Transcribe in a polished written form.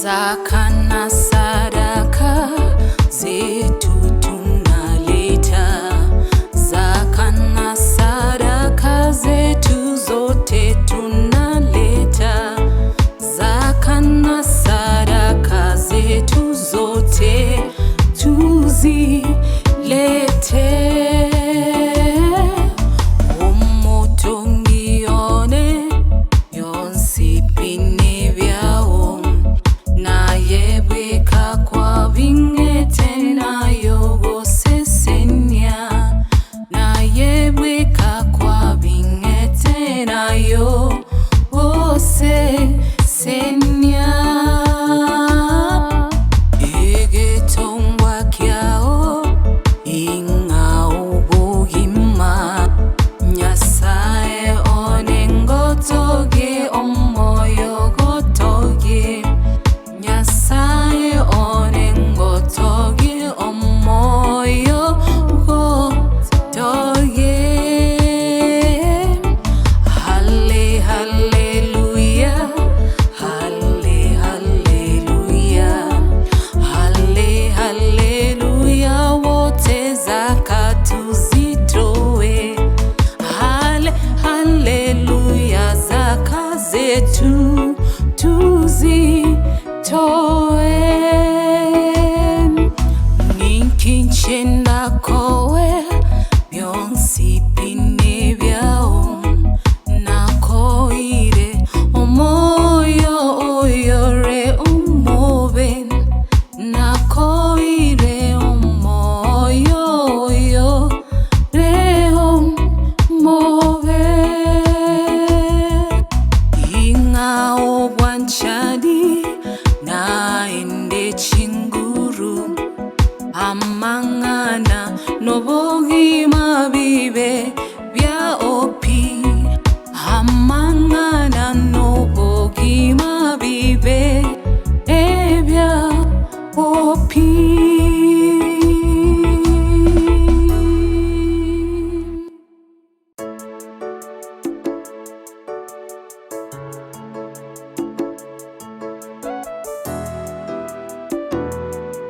zaka na sadaka zetu tunaleta, zaka na sadaka zetu zote tunaleta, zaka na sadaka zetu zote tuzilete. Omotongi one yonsi pine vyao, na yebweka kwa vingete na yogo sesenya, na yebweka kwa vingete na yogo sesenya. Egetongwa kyao inga ubugima, Nyasaye onengotoge omoyo gotoge, Nyasaye onengotoge omoyo gotoge. Halle hallelujah, halle hallelujah, halle hallelujah, wote zaka tuzitoe. Halle hallelujah, zaka zetu tuzitoe. Ninkinchenda kowe byonsi pine vyao, nakoire omoyo oyore omobe, nakoire omoyo oyore omobe. Inga obwancha